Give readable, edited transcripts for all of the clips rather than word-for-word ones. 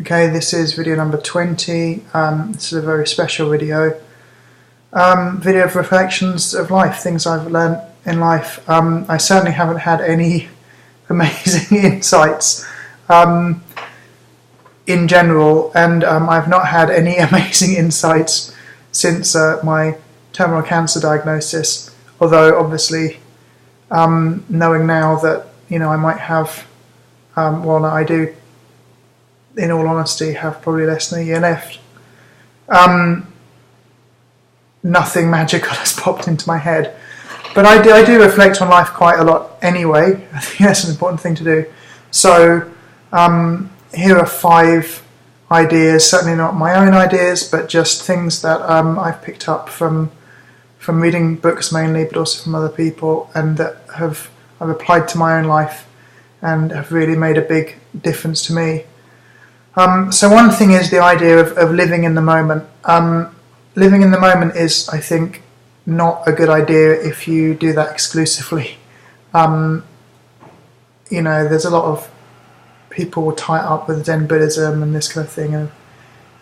Okay, this is video number 20. This is a very special video. Video of reflections of life, things I've learned in life. I certainly haven't had any amazing insights in general, and I've not had any amazing insights since my terminal cancer diagnosis, although obviously knowing now that I might have, I do, in all honesty, have probably less than a year left. Nothing magical has popped into my head, but I do reflect on life quite a lot anyway. I think that's an important thing to do. So here are 5 ideas, certainly not my own ideas, but just things that I've picked up from reading books mainly, but also from other people, and that I've applied to my own life and have really made a big difference to me. So one thing is the idea of living in the moment. Living in the moment is, I think, not a good idea if you do that exclusively. There's a lot of people tie up with Zen Buddhism and this kind of thing, and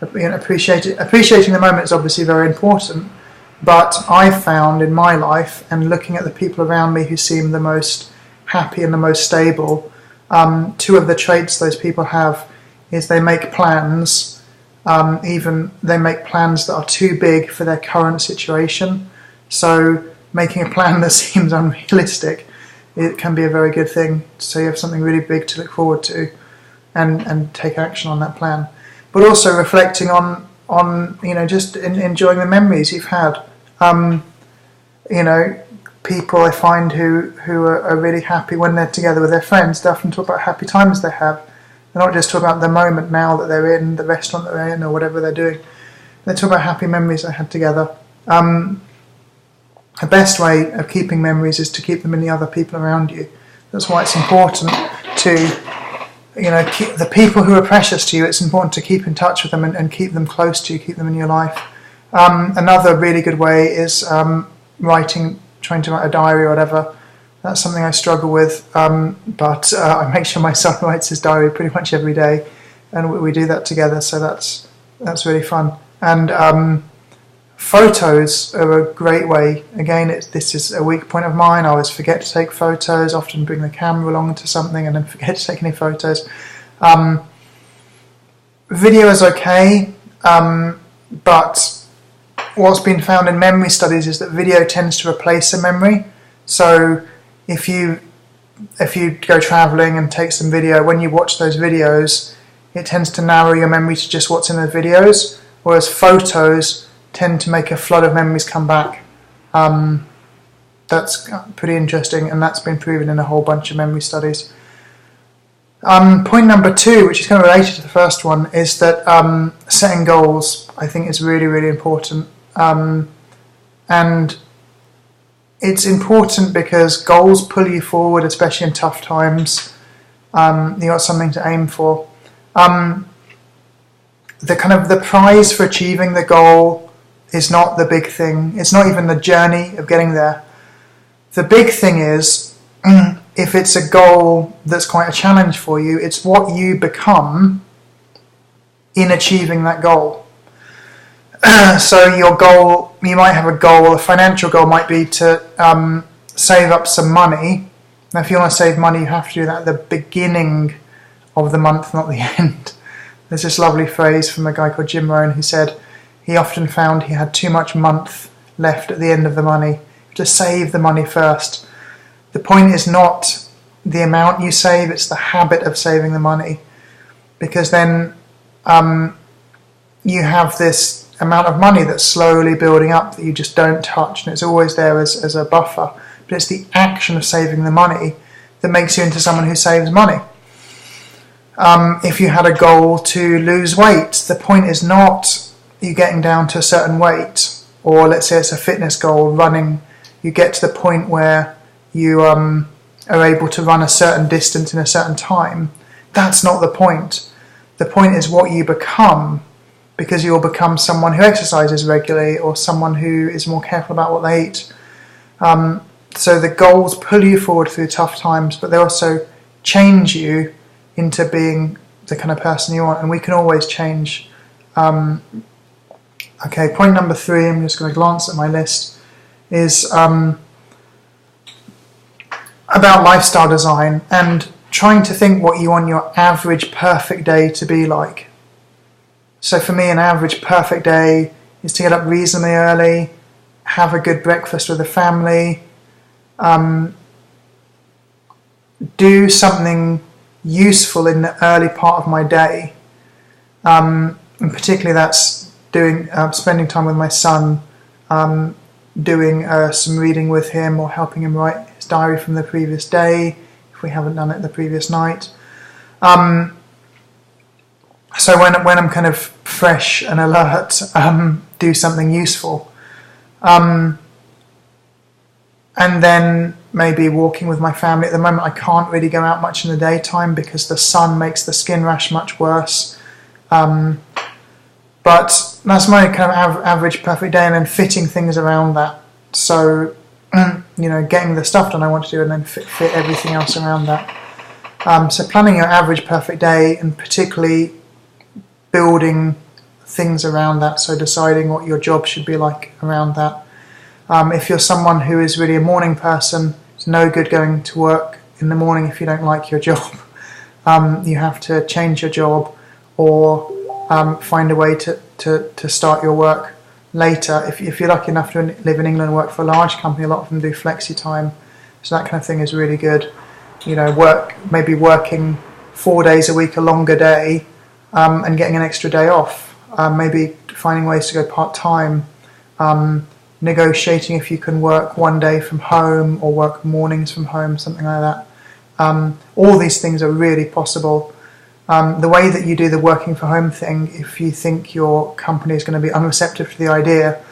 appreciating the moment is obviously very important. But I've found in my life, and looking at the people around me who seem the most happy and the most stable, 2 of the traits those people have is they make plans. Even they make plans that are too big for their current situation. So making a plan that seems unrealistic, it can be a very good thing. So you have something really big to look forward to, and take action on that plan. But also reflecting on just enjoying the memories you've had. People I find who are really happy when they're together with their friends, they often talk about happy times they have. They're not just talking about the moment now that they're in, the restaurant that they're in, or whatever they're doing. They talk about happy memories they had together. The best way of keeping memories is to keep them in the other people around you. That's why it's important to, keep the people who are precious to you. It's important to keep in touch with them and keep them close to you, keep them in your life. Another really good way is trying to write a diary or whatever. That's something I struggle with, but I make sure my son writes his diary pretty much every day, and we do that together, so that's really fun. And photos are a great way. Again, this is a weak point of mine. I always forget to take photos, often bring the camera along to something and then forget to take any photos. Video is okay, but what's been found in memory studies is that video tends to replace a memory. So if you go travelling and take some video, when you watch those videos, it tends to narrow your memory to just what's in the videos, whereas photos tend to make a flood of memories come back. That's pretty interesting, and that's been proven in a whole bunch of memory studies. Point number 2, which is kind of related to the first one, is that setting goals, I think, is really, really important. And it's important because goals pull you forward, especially in tough times. You got something to aim for. The prize for achieving the goal is not the big thing. It's not even the journey of getting there. The big thing is, if it's a goal that's quite a challenge for you, it's what you become in achieving that goal. So your goal, you might have a goal, a financial goal might be to save up some money. Now if you want to save money, you have to do that at the beginning of the month, not the end. There's this lovely phrase from a guy called Jim Rohn who said he often found he had too much month left at the end of the money. To save the money first. The point is not the amount you save, it's the habit of saving the money. Because then you have this amount of money that's slowly building up that you just don't touch, and it's always there as a buffer. But it's the action of saving the money that makes you into someone who saves money. If you had a goal to lose weight, the point is not you getting down to a certain weight, or let's say it's a fitness goal, running. You get to the point where you are able to run a certain distance in a certain time. That's not the point. The point is what you become, because you'll become someone who exercises regularly or someone who is more careful about what they eat. So the goals pull you forward through tough times, but they also change you into being the kind of person you want, and we can always change. Okay, point number 3, I'm just going to glance at my list, is about lifestyle design and trying to think what you want your average perfect day to be like. So for me, an average perfect day is to get up reasonably early, have a good breakfast with the family, do something useful in the early part of my day, and particularly that's doing spending time with my son, doing some reading with him or helping him write his diary from the previous day if we haven't done it the previous night. So when I'm kind of fresh and alert, do something useful. And then maybe walking with my family. At the moment I can't really go out much in the daytime because the sun makes the skin rash much worse. But that's my kind of average perfect day, and then fitting things around that. So, getting the stuff done I want to do and then fit everything else around that. So planning your average perfect day and particularly building things around that, so deciding what your job should be like around that. If you're someone who is really a morning person, it's no good going to work in the morning if you don't like your job. You have to change your job or find a way to start your work later. If you're lucky enough to live in England and work for a large company, a lot of them do flexi time, so that kind of thing is really good. Maybe working 4 days a week, a longer day, and getting an extra day off. Maybe finding ways to go part-time, negotiating if you can work one day from home or work mornings from home, something like that. All these things are really possible. The way that you do the working from home thing, if you think your company is going to be unreceptive to the idea,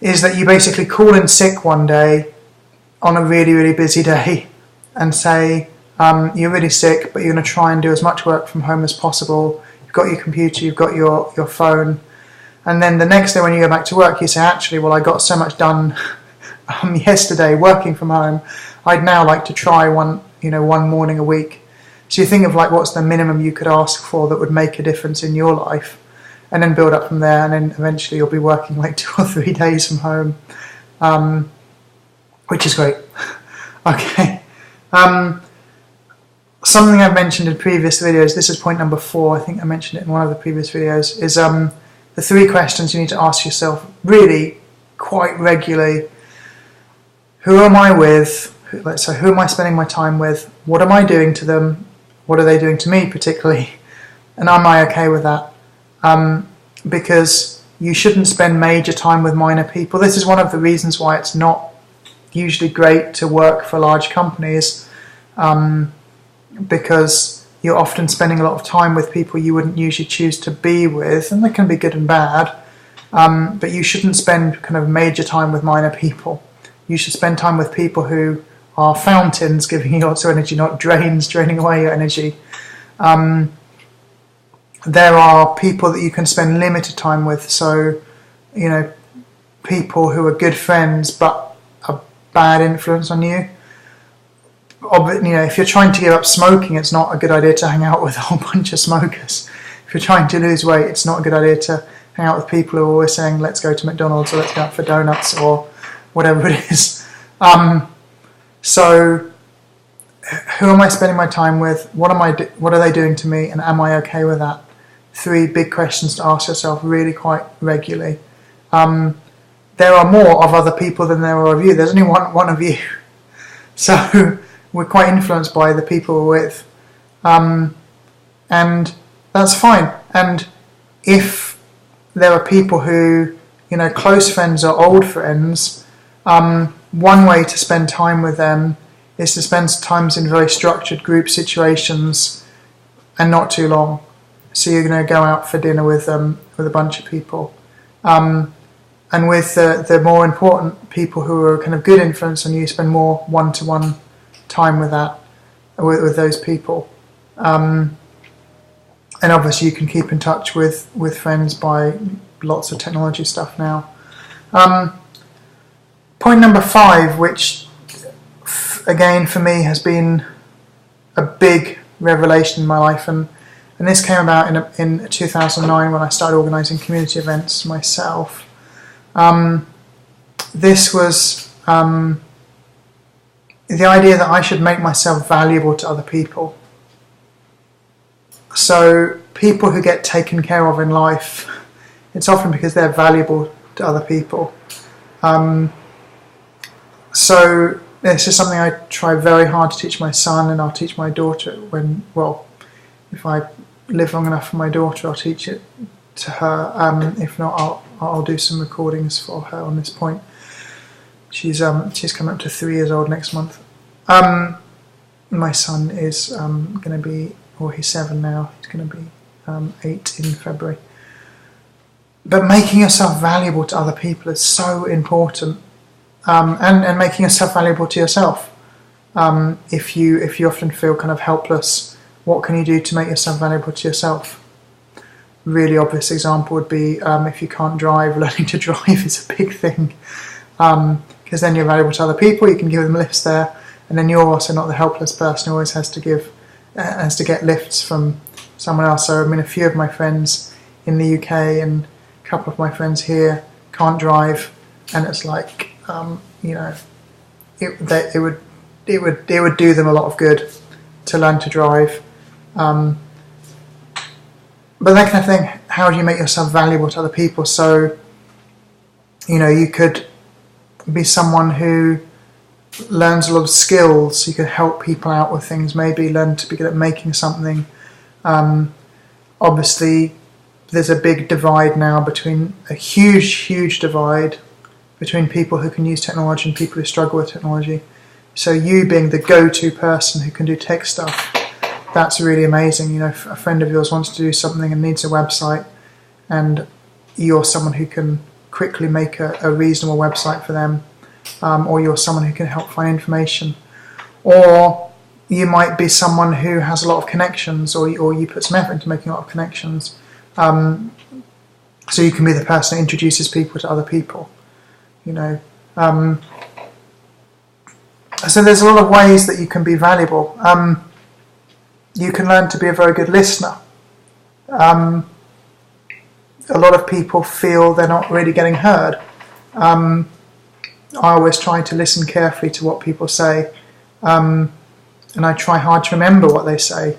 is that you basically call in sick one day on a really, really busy day and say you're really sick, but you're going to try and do as much work from home as possible. You've got your computer, you've got your phone, and then the next day when you go back to work, you say, actually, well, I got so much done yesterday working from home, I'd now like to try one morning a week. So you think of like what's the minimum you could ask for that would make a difference in your life, and then build up from there, and then eventually you'll be working like 2 or 3 days from home, which is great. Okay. Something I've mentioned in previous videos, this is point number 4, I think I mentioned it in one of the previous videos, is the 3 questions you need to ask yourself really quite regularly. Who am I with? So who am I spending my time with? What am I doing to them? What are they doing to me particularly? And am I okay with that? Because you shouldn't spend major time with minor people. This is one of the reasons why it's not usually great to work for large companies, because you're often spending a lot of time with people you wouldn't usually choose to be with, and that can be good and bad, but you shouldn't spend kind of major time with minor people. You should spend time with people who are fountains giving you lots of energy, not drains draining away your energy. There are people that you can spend limited time with, so people who are good friends but a bad influence on you. If you're trying to give up smoking, it's not a good idea to hang out with a whole bunch of smokers. If you're trying to lose weight, it's not a good idea to hang out with people who are always saying, let's go to McDonald's or let's go out for donuts or whatever it is. So who am I spending my time with? What are they doing to me? And am I okay with that? 3 big questions to ask yourself really quite regularly. There are more of other people than there are of you. There's only one of you. So we're quite influenced by the people we're with. And that's fine. And if there are people who, close friends or old friends, one way to spend time with them is to spend times in very structured group situations and not too long. So you're going to go out for dinner with a bunch of people. And with the more important people who are kind of good influence on you, spend more one-to-one time with those people. And obviously you can keep in touch with friends by lots of technology stuff now. Point number 5, which again for me has been a big revelation in my life, and And this came about in 2009 when I started organising community events myself. This was the idea that I should make myself valuable to other people. So people who get taken care of in life, it's often because they're valuable to other people. So this is something I try very hard to teach my son, and I'll teach my daughter if I live long enough for my daughter, I'll teach it to her. If not, I'll do some recordings for her on this point. She's coming up to 3 years old next month. My son is going to be, he's 7 now. He's going to be 8 in February. But making yourself valuable to other people is so important, and making yourself valuable to yourself. If you often feel kind of helpless, what can you do to make yourself valuable to yourself? Really obvious example would be if you can't drive, learning to drive is a big thing, because then you're valuable to other people. You can give them lifts there, and then you're also not the helpless person who always has to get lifts from someone else. So I mean, a few of my friends in the UK and a couple of my friends here can't drive, and it's like it would do them a lot of good to learn to drive. But that kind of thing, how do you make yourself valuable to other people? So, you could be someone who learns a lot of skills. You could help people out with things, maybe learn to be good at making something. Obviously, there's a big divide now a huge divide between people who can use technology and people who struggle with technology. So you being the go-to person who can do tech stuff, that's really amazing. If a friend of yours wants to do something and needs a website, and you're someone who can quickly make a reasonable website for them, or you're someone who can help find information, or you might be someone who has a lot of connections, or you put some effort into making a lot of connections, so you can be the person that introduces people to other people. So there's a lot of ways that you can be valuable. You can learn to be a very good listener. A lot of people feel they're not really getting heard. I always try to listen carefully to what people say, and I try hard to remember what they say.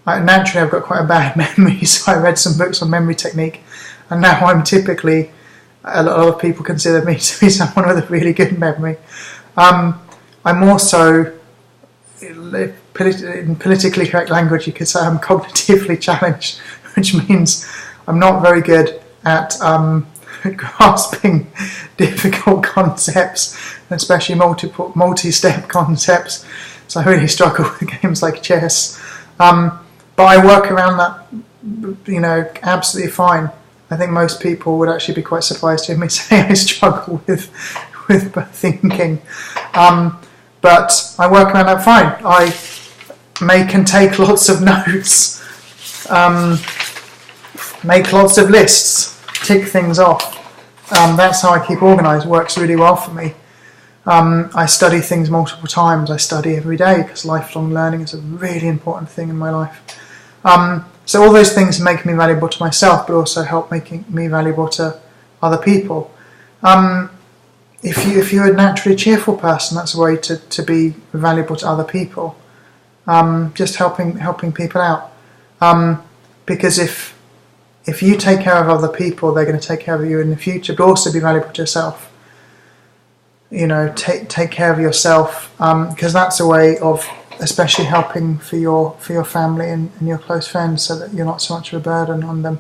Naturally, I've got quite a bad memory, so I read some books on memory technique, and now I'm typically, a lot of people consider me to be someone with a really good memory. I'm also, in politically correct language, you could say I'm cognitively challenged, which means I'm not very good at grasping difficult concepts, especially multi-step concepts. So I really struggle with games like chess. But I work around that, absolutely fine. I think most people would actually be quite surprised to hear me say I struggle with thinking. But I work around that fine. I make and take lots of notes, make lots of lists, tick things off. That's how I keep organised. It works really well for me. I study things multiple times. I study every day because lifelong learning is a really important thing in my life. So all those things make me valuable to myself, but also help making me valuable to other people. If you're a naturally cheerful person, that's a way to be valuable to other people. Just helping people out. Because if you take care of other people, they're going to take care of you in the future, but also be valuable to yourself. Take care of yourself, because that's a way of especially helping for your family and your close friends, so that you're not so much of a burden on them.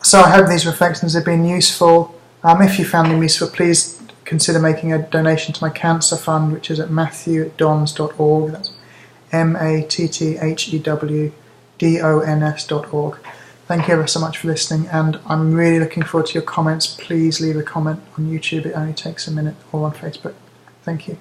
So I hope these reflections have been useful. If you found them useful, please consider making a donation to my cancer fund, which is at matthew@dons.org. That's MATTHEWDONS.org. Thank you ever so much for listening, and I'm really looking forward to your comments. Please leave a comment on YouTube. It only takes a minute, or on Facebook. Thank you.